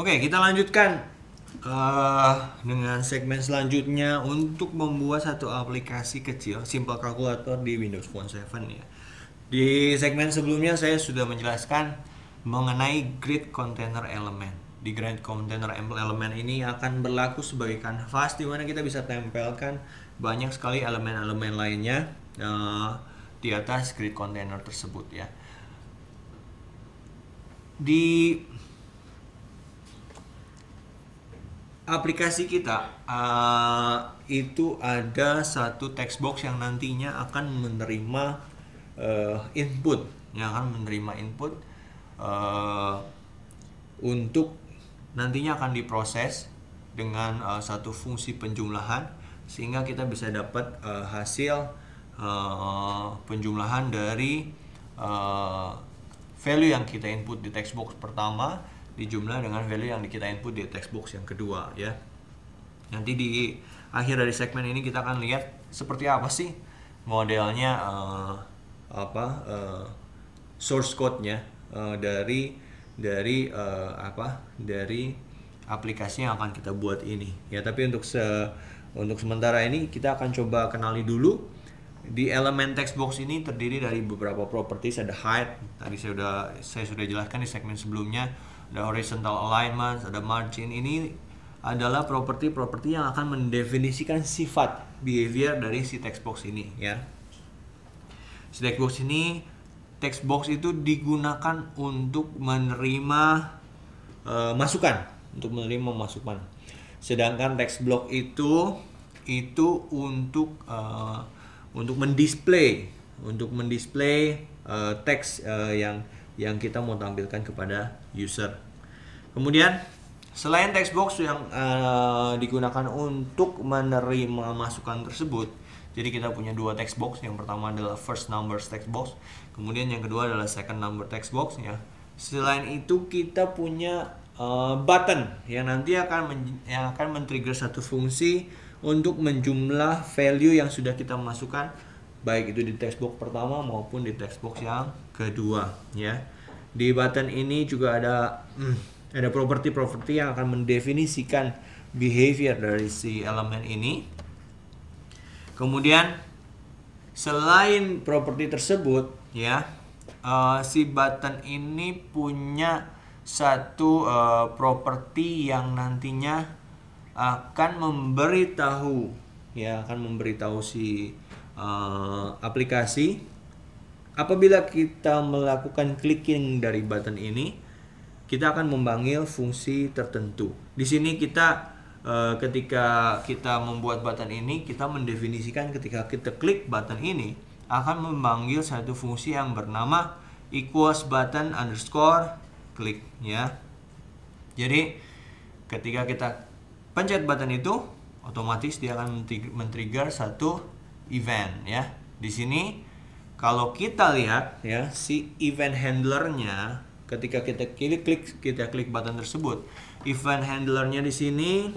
Oke, kita lanjutkan dengan segmen selanjutnya untuk membuat satu aplikasi kecil simple calculator di Windows Phone 7 ya. Di segmen sebelumnya saya sudah menjelaskan mengenai grid container element. Di grid container element ini akan berlaku sebagai kanvas di mana kita bisa tempelkan banyak sekali elemen-elemen lainnya di atas grid container tersebut ya. Di aplikasi kita itu ada satu text box yang nantinya akan menerima input, untuk nantinya akan diproses dengan satu fungsi penjumlahan sehingga kita bisa dapat hasil penjumlahan dari value yang kita input di text box pertama dijumlah dengan value yang kita input di text box yang kedua ya. Nanti di akhir dari segmen ini kita akan lihat seperti apa sih modelnya source code-nya dari aplikasi yang akan kita buat ini ya. Tapi untuk sementara ini kita akan coba kenali dulu. Di elemen text box ini terdiri dari beberapa properties. Ada height, tadi saya sudah jelaskan di segmen sebelumnya. Ada horizontal alignment, ada margin. Ini adalah properti-properti yang akan mendefinisikan sifat behavior dari si text box ini ya. Si text box itu digunakan untuk menerima masukan, sedangkan text block itu untuk mendisplay teks yang kita mau tampilkan kepada user. Kemudian selain text box yang digunakan untuk menerima masukan tersebut, jadi kita punya dua text box. Yang pertama adalah first numbers text box, kemudian yang kedua adalah second number text box ya. Selain itu kita punya button yang nanti akan men-trigger satu fungsi untuk menjumlah value yang sudah kita masukkan, baik itu di text box pertama maupun di text box yang kedua ya. Di button ini juga ada properti-properti yang akan mendefinisikan behavior dari si elemen ini. Kemudian selain properti tersebut ya, si button ini punya satu properti yang nantinya akan memberitahu si aplikasi apabila kita melakukan clicking dari button ini, kita akan memanggil fungsi tertentu. Di sini kita ketika kita membuat button ini, kita mendefinisikan ketika kita klik button ini akan memanggil satu fungsi yang bernama equals button underscore click ya. Jadi ketika kita pencet button itu, otomatis dia akan men-trigger satu event ya. Di sini kalau kita lihat ya, si event handlernya ketika kita klik button tersebut, event handlernya di sini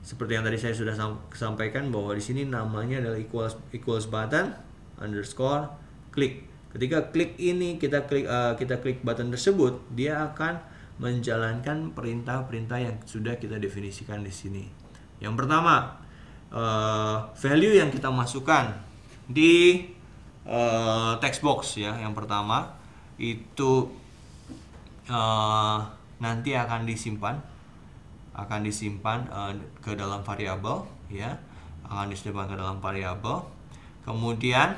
seperti yang tadi saya sudah sampaikan bahwa di sini namanya adalah equals button underscore click. Ketika klik ini kita klik button tersebut, dia akan menjalankan perintah-perintah yang sudah kita definisikan di sini. Yang pertama, value yang kita masukkan di text box ya. Yang pertama itu nanti akan disimpan ke dalam variabel ya, Kemudian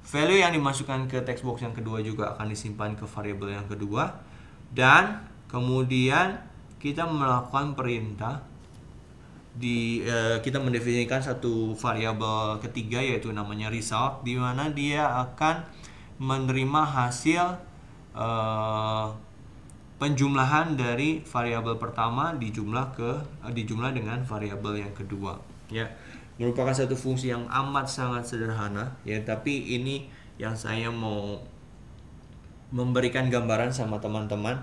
value yang dimasukkan ke text box yang kedua juga akan disimpan ke variabel yang kedua. Dan kemudian kita melakukan perintah kita mendefinisikan satu variabel ketiga yaitu namanya result, di mana dia akan menerima hasil penjumlahan dari variabel pertama dijumlah dengan variabel yang kedua ya. Merupakan satu fungsi yang amat sangat sederhana ya, tapi ini yang saya mau memberikan gambaran sama teman-teman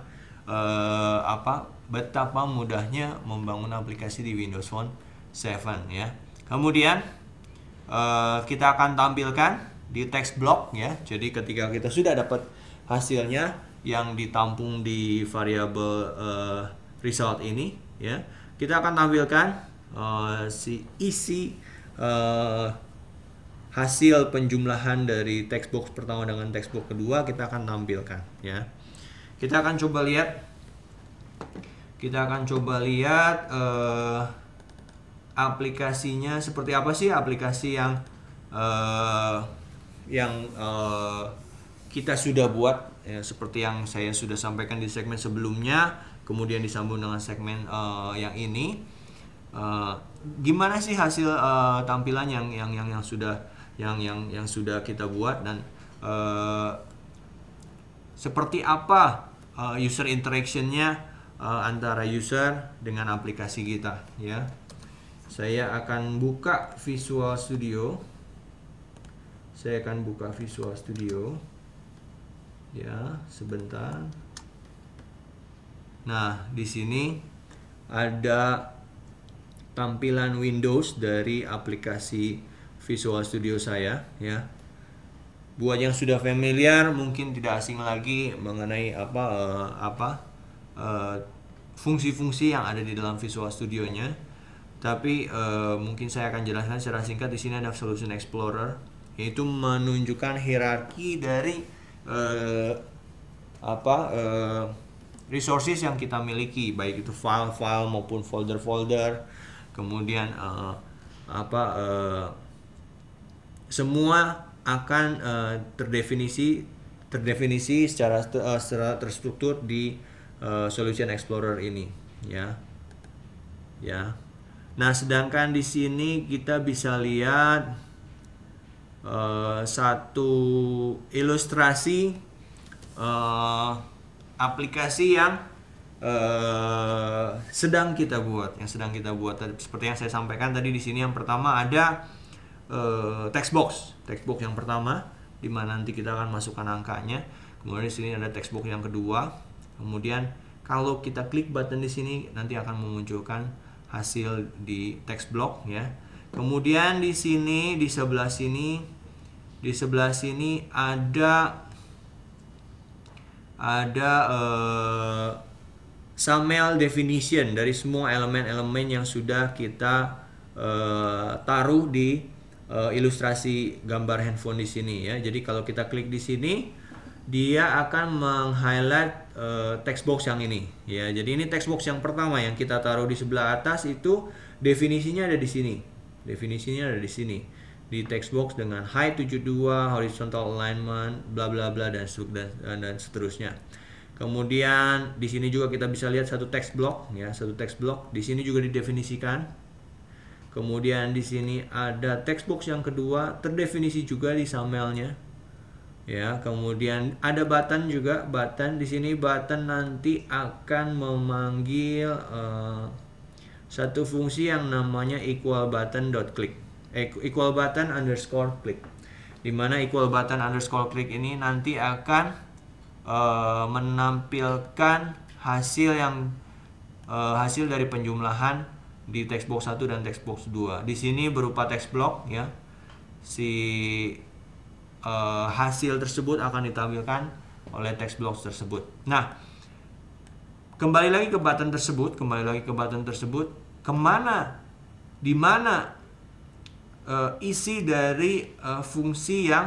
betapa mudahnya membangun aplikasi di Windows Phone 7 ya. Kemudian kita akan tampilkan di text block ya. Jadi ketika kita sudah dapat hasilnya, yang ditampung di variabel result ini, ya. Kita akan tampilkan si isi hasil penjumlahan dari text box pertama dengan text box kedua kita akan tampilkan, ya. Kita akan coba lihat aplikasinya seperti apa sih, aplikasi yang kita sudah buat, ya, seperti yang saya sudah sampaikan di segmen sebelumnya, kemudian disambung dengan segmen yang ini. Gimana sih hasil tampilan yang sudah kita buat, dan seperti apa user interactionnya antara user dengan aplikasi kita, ya. Saya akan buka Visual Studio. Ya, sebentar. Nah, di sini ada tampilan Windows dari aplikasi Visual Studio saya, ya. Buat yang sudah familiar mungkin tidak asing lagi mengenai fungsi-fungsi yang ada di dalam Visual Studio-nya. Tapi mungkin saya akan jelaskan secara singkat. Di sini ada Solution Explorer, yaitu menunjukkan hierarki dari resources yang kita miliki, baik itu file-file maupun folder-folder. Kemudian semua akan terdefinisi secara terstruktur di Solution Explorer ini, ya. Nah, sedangkan di sini kita bisa lihat satu ilustrasi aplikasi yang sedang kita buat, seperti yang saya sampaikan tadi. Di sini yang pertama ada text box yang pertama, di mana nanti kita akan masukkan angkanya. Kemudian di sini ada text box yang kedua. Kemudian kalau kita klik button di sini nanti akan memunculkan hasil di text block, ya. Kemudian di sini di sebelah sini ada SAML definition dari semua elemen-elemen yang sudah kita taruh di ilustrasi gambar handphone di sini, ya. Jadi kalau kita klik di sini, dia akan meng-highlight text box yang ini, ya. Jadi ini text box yang pertama yang kita taruh di sebelah atas, itu definisinya ada di sini. Di text box dengan height 72, horizontal alignment, bla bla bla, dan seterusnya. Kemudian di sini juga kita bisa lihat satu text block, ya, di sini juga didefinisikan. Kemudian di sini ada text box yang kedua, terdefinisi juga di SAML-nya, ya. Kemudian ada button juga, di sini button nanti akan memanggil satu fungsi yang namanya equal button underscore click, dimana equal button underscore click ini nanti akan menampilkan hasil dari penjumlahan di text box 1 dan text box 2. Di sini berupa text block, ya. Hasil tersebut akan ditampilkan oleh text box tersebut. Nah, kembali lagi ke button tersebut, di mana isi dari fungsi yang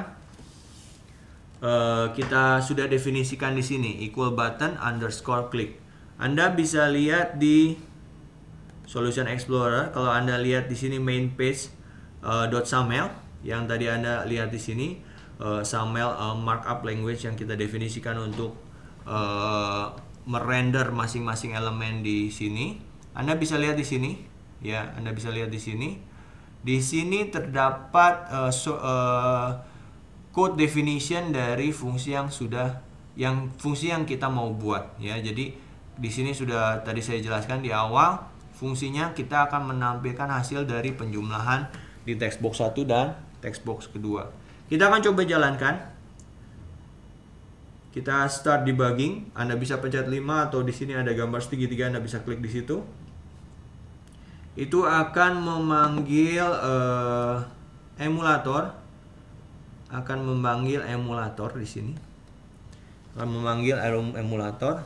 kita sudah definisikan di sini, equal button underscore click. Anda bisa lihat di Solution Explorer. Kalau Anda lihat di sini main page .saml yang tadi Anda lihat di sini, SAML markup language yang kita definisikan untuk merender masing-masing elemen di sini. Anda bisa lihat di sini, ya. Di sini terdapat code definition dari fungsi yang kita mau buat, ya. Jadi di sini sudah tadi saya jelaskan di awal, fungsinya kita akan menampilkan hasil dari penjumlahan di text box 1 dan text box kedua. Kita akan coba jalankan. Kita start debugging. Anda bisa pencet 5 atau di sini ada gambar segitiga, Anda bisa klik di situ. Itu akan memanggil emulator. Di sini. akan memanggil emulator.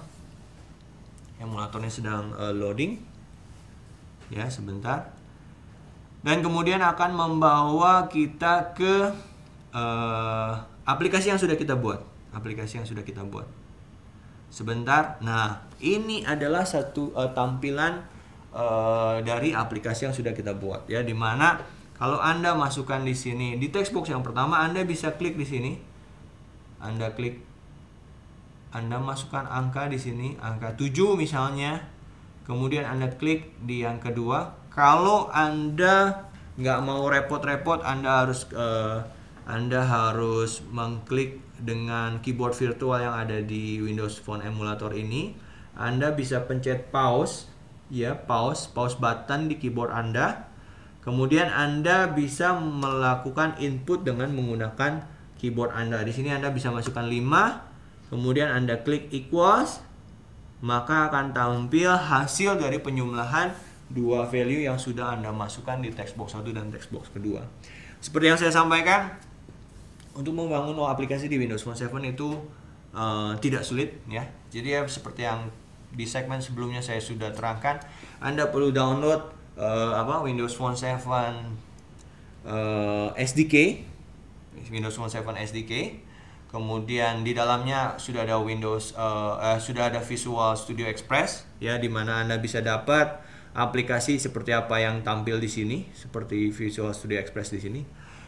Emulatornya sedang loading. Ya, sebentar. Dan kemudian akan membawa kita ke aplikasi yang sudah kita buat. Sebentar. Nah, ini adalah satu tampilan dari aplikasi yang sudah kita buat, ya, dimana kalau Anda masukkan di sini di text box yang pertama, Anda bisa klik di sini. Anda masukkan angka di sini, angka 7 misalnya. Kemudian Anda klik di yang kedua. Kalau Anda nggak mau repot-repot, Anda harus mengklik dengan keyboard virtual yang ada di Windows Phone Emulator ini. Anda bisa pencet pause, ya, pause button di keyboard Anda. Kemudian Anda bisa melakukan input dengan menggunakan keyboard Anda. Di sini Anda bisa masukkan 5, kemudian Anda klik equals, maka akan tampil hasil dari penjumlahan dua value yang sudah Anda masukkan di text box 1 dan text box kedua. Seperti yang saya sampaikan, untuk membangun aplikasi di Windows Phone 7 itu tidak sulit, ya. Jadi ya, seperti yang di segmen sebelumnya saya sudah terangkan, Anda perlu download Windows Phone 7 SDK, Windows Phone 7 SDK. Kemudian di dalamnya sudah ada Visual Studio Express, ya, di mana Anda bisa dapat aplikasi seperti apa yang tampil di sini, seperti Visual Studio Express di sini.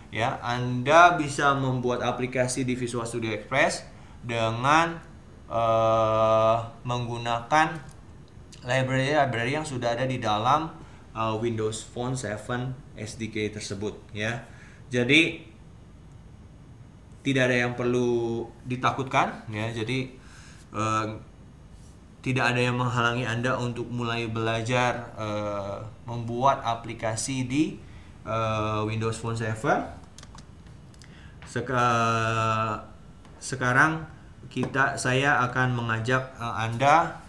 Ya, Anda bisa membuat aplikasi di Visual Studio Express dengan menggunakan library yang sudah ada di dalam Windows Phone 7 SDK tersebut, ya. Jadi tidak ada yang perlu ditakutkan, ya. Jadi tidak ada yang menghalangi Anda untuk mulai belajar membuat aplikasi di Windows Phone 7. Sekarang saya akan mengajak Anda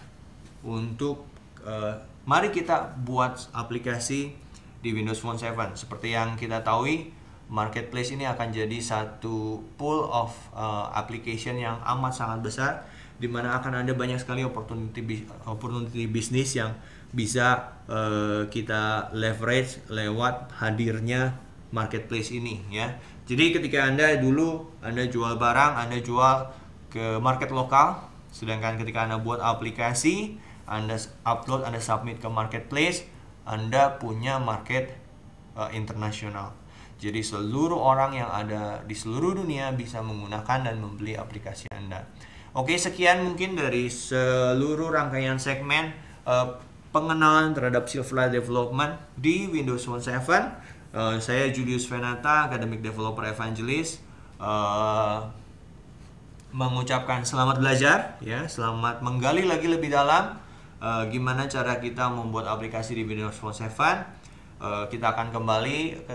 untuk mari kita buat aplikasi di Windows Phone 7. Seperti yang kita tahu, Marketplace ini akan jadi satu pool of application yang amat sangat besar, di mana akan ada banyak sekali opportunity bisnis yang bisa kita leverage lewat hadirnya Marketplace ini, ya. Jadi ketika Anda jual barang, Anda jual ke market lokal, sedangkan ketika Anda buat aplikasi, Anda upload, Anda submit ke Marketplace, Anda punya market internasional. Jadi seluruh orang yang ada di seluruh dunia bisa menggunakan dan membeli aplikasi Anda. Oke, sekian mungkin dari seluruh rangkaian segmen pengenalan terhadap Silverlight Development di Windows Phone 7. Saya Julius Venata, Academic Developer Evangelist, mengucapkan selamat belajar, ya, selamat menggali lagi lebih dalam gimana cara kita membuat aplikasi di Windows Phone 7. Kita akan kembali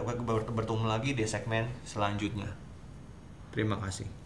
bertemu lagi di segmen selanjutnya. Terima kasih.